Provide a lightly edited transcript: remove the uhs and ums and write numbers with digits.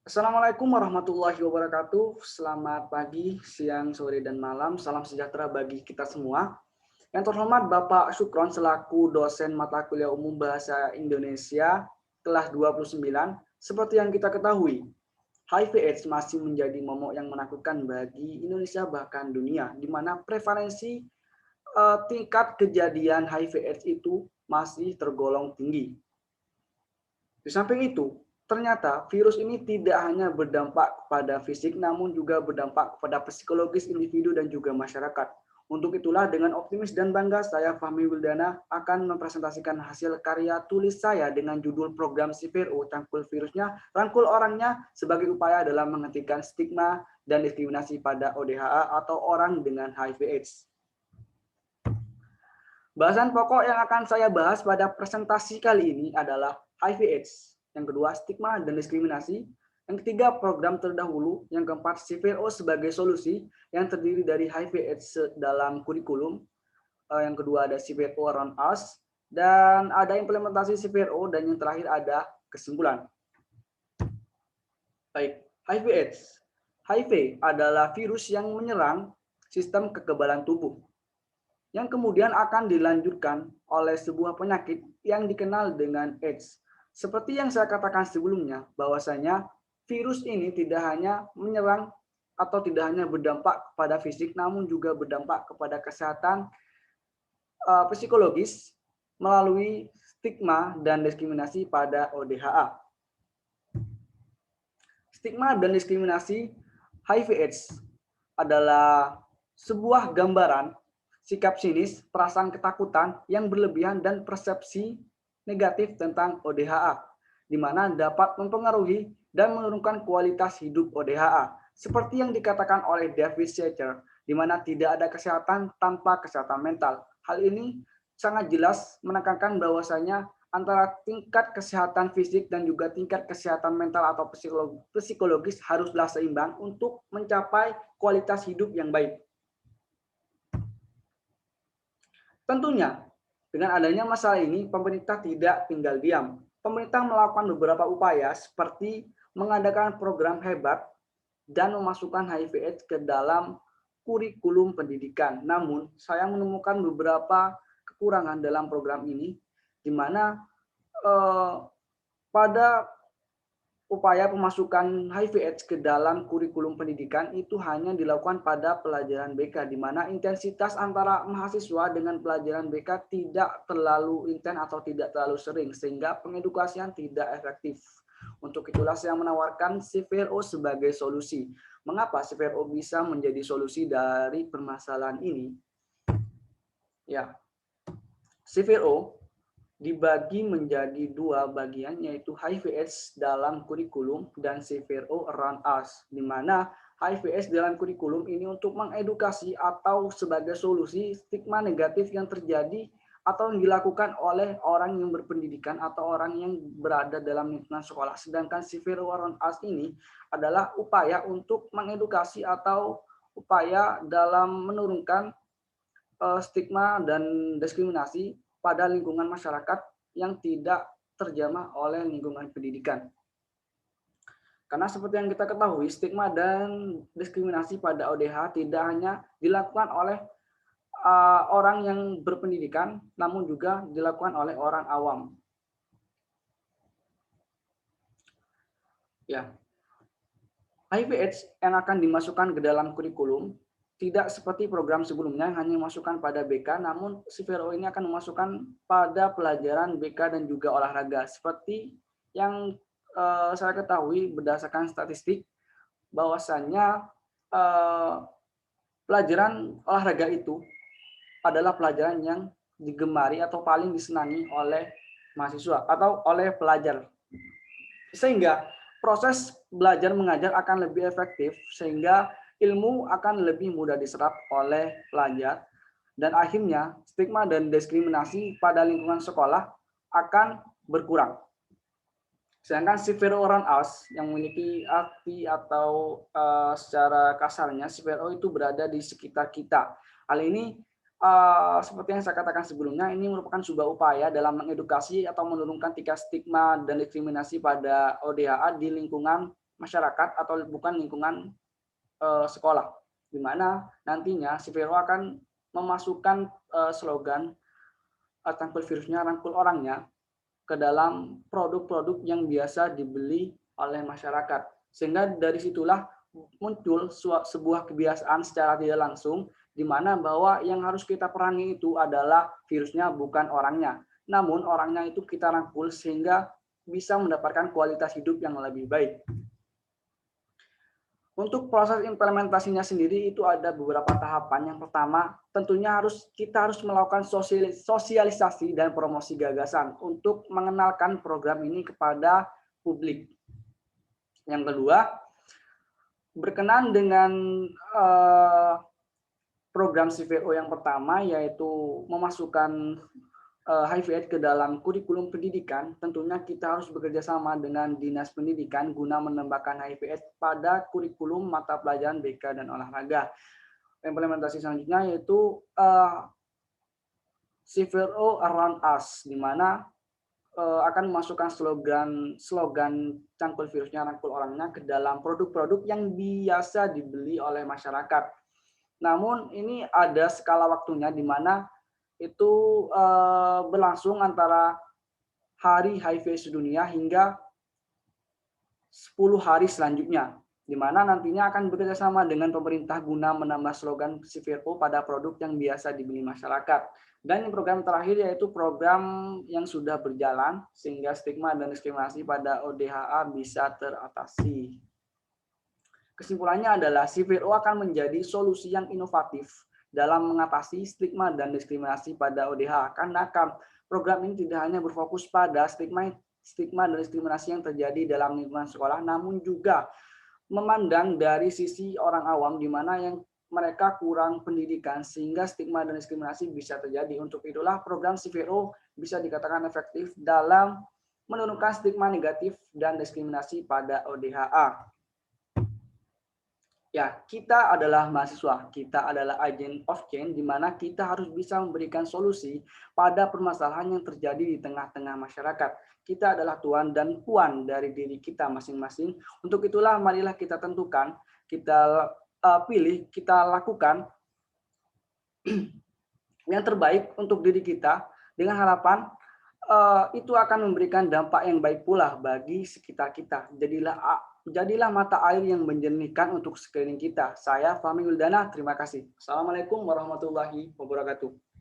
Assalamualaikum warahmatullahi wabarakatuh. Selamat pagi, siang, sore, dan malam. Salam sejahtera bagi kita semua. Yang terhormat Bapak Syukron selaku dosen mata kuliah umum Bahasa Indonesia kelas 29. Seperti yang kita ketahui, HIV/AIDS masih menjadi momok yang menakutkan bagi Indonesia bahkan dunia, di mana prevalensi tingkat kejadian HIV/AIDS itu masih tergolong tinggi. Di samping itu, ternyata virus ini tidak hanya berdampak pada fisik, namun juga berdampak pada psikologis individu dan juga masyarakat. Untuk itulah dengan optimis dan bangga saya Fahmi Wildana akan mempresentasikan hasil karya tulis saya dengan judul program CVRO Cangkul Virusnya, Rangkul Orangnya sebagai upaya dalam menghentikan stigma dan diskriminasi pada ODHA atau orang dengan HIV/AIDS. Bahasan pokok yang akan saya bahas pada presentasi kali ini adalah HIV/AIDS. Yang kedua, stigma dan diskriminasi. Yang ketiga, program terdahulu. Yang keempat, CVRO sebagai solusi yang terdiri dari HIV/AIDS dalam kurikulum. Yang kedua ada CVRO Around Us. Dan ada implementasi CVRO. Dan yang terakhir ada kesimpulan. Baik, HIV/AIDS. HIV adalah virus yang menyerang sistem kekebalan tubuh, yang kemudian akan dilanjutkan oleh sebuah penyakit yang dikenal dengan AIDS. Seperti yang saya katakan sebelumnya, bahwasanya virus ini tidak hanya menyerang atau tidak hanya berdampak kepada fisik, namun juga berdampak kepada kesehatan psikologis melalui stigma dan diskriminasi pada ODHA. Stigma dan diskriminasi HIV/AIDS adalah sebuah gambaran sikap sinis, perasaan ketakutan yang berlebihan, dan persepsi negatif tentang ODHA, di mana dapat mempengaruhi dan menurunkan kualitas hidup ODHA. Seperti yang dikatakan oleh David Secher, di mana tidak ada kesehatan tanpa kesehatan mental. Hal ini sangat jelas menekankan bahwasanya antara tingkat kesehatan fisik dan juga tingkat kesehatan mental atau psikologis haruslah seimbang untuk mencapai kualitas hidup yang baik. Tentunya, dengan adanya masalah ini, pemerintah tidak tinggal diam. Pemerintah melakukan beberapa upaya seperti mengadakan program hebat dan memasukkan HIV/AIDS ke dalam kurikulum pendidikan. Namun, saya menemukan beberapa kekurangan dalam program ini, di mana pada upaya pemasukan HIV/AIDS ke dalam kurikulum pendidikan itu hanya dilakukan pada pelajaran BK, di mana intensitas antara mahasiswa dengan pelajaran BK tidak terlalu intens atau tidak terlalu sering, sehingga pengedukasian tidak efektif. Untuk itulah saya menawarkan CVRO sebagai solusi. Mengapa CVRO bisa menjadi solusi dari permasalahan ini? Ya, CVRO dibagi menjadi dua bagian, yaitu HIV/AIDS dalam kurikulum dan CVRO Around Us, di mana HIV/AIDS dalam kurikulum ini untuk mengedukasi atau sebagai solusi stigma negatif yang terjadi atau yang dilakukan oleh orang yang berpendidikan atau orang yang berada dalam lingkungan sekolah. Sedangkan CVRO Around Us ini adalah upaya untuk mengedukasi atau upaya dalam menurunkan stigma dan diskriminasi pada lingkungan masyarakat yang tidak terjamah oleh lingkungan pendidikan. Karena seperti yang kita ketahui, stigma dan diskriminasi pada ODH tidak hanya dilakukan oleh orang yang berpendidikan, namun juga dilakukan oleh orang awam. Ya, HIV/AIDS yang akan dimasukkan ke dalam kurikulum tidak seperti program sebelumnya yang hanya dimasukkan pada BK, namun CVRO ini akan memasukkan pada pelajaran BK dan juga olahraga. Seperti yang saya ketahui berdasarkan statistik, bahwasannya pelajaran olahraga itu adalah pelajaran yang digemari atau paling disenangi oleh mahasiswa atau oleh pelajar. Sehingga proses belajar mengajar akan lebih efektif, sehingga ilmu akan lebih mudah diserap oleh pelajar, dan akhirnya stigma dan diskriminasi pada lingkungan sekolah akan berkurang. Sedangkan CVRO Around Us yang memiliki arti atau secara kasarnya CVRO itu berada di sekitar kita. Hal ini seperti yang saya katakan sebelumnya, ini merupakan sebuah upaya dalam mengedukasi atau menurunkan tingkat stigma dan diskriminasi pada ODHA di lingkungan masyarakat atau bukan lingkungan sekolah, di mana nantinya si VRO akan memasukkan slogan "Tangkul virusnya, rangkul orangnya" ke dalam produk-produk yang biasa dibeli oleh masyarakat. Sehingga dari situlah muncul sebuah kebiasaan secara tidak langsung, di mana bahwa yang harus kita perangi itu adalah virusnya, bukan orangnya. Namun orangnya itu kita rangkul sehingga bisa mendapatkan kualitas hidup yang lebih baik. Untuk proses implementasinya sendiri itu ada beberapa tahapan. Yang pertama, tentunya kita harus melakukan sosialisasi dan promosi gagasan untuk mengenalkan program ini kepada publik. Yang kedua, berkenan dengan program CVO yang pertama, yaitu memasukkan HIV/AIDS ke dalam kurikulum pendidikan, tentunya kita harus bekerja sama dengan Dinas Pendidikan guna menambahkan HIV/AIDS pada kurikulum mata pelajaran BK dan olahraga. Implementasi selanjutnya yaitu CVO Around Us, di mana akan memasukkan slogan "Cangkul virusnya, rangkul orangnya" ke dalam produk-produk yang biasa dibeli oleh masyarakat. Namun ini ada skala waktunya, di mana itu berlangsung antara Hari HIV Sedunia hingga 10 hari selanjutnya, di mana nantinya akan bekerjasama dengan pemerintah guna menambah slogan CVRO pada produk yang biasa dibeli masyarakat. Dan program terakhir yaitu program yang sudah berjalan sehingga stigma dan diskriminasi pada ODHA bisa teratasi. Kesimpulannya adalah CVRO akan menjadi solusi yang inovatif dalam mengatasi stigma dan diskriminasi pada ODH, karena program ini tidak hanya berfokus pada stigma dan diskriminasi yang terjadi dalam lingkungan sekolah, namun juga memandang dari sisi orang awam, di mana yang mereka kurang pendidikan sehingga stigma dan diskriminasi bisa terjadi. Untuk itulah program CVRO bisa dikatakan efektif dalam menurunkan stigma negatif dan diskriminasi pada ODHA. Ya, kita adalah mahasiswa, kita adalah agent of change, di mana kita harus bisa memberikan solusi pada permasalahan yang terjadi di tengah-tengah masyarakat. Kita adalah tuan dan puan dari diri kita masing-masing. Untuk itulah marilah kita tentukan, kita pilih, kita lakukan yang terbaik untuk diri kita, dengan harapan itu akan memberikan dampak yang baik pula bagi sekitar kita. Jadilah mata air yang menjernihkan untuk sekeliling kita. Saya Fahmi Wildana, terima kasih. Assalamualaikum warahmatullahi wabarakatuh.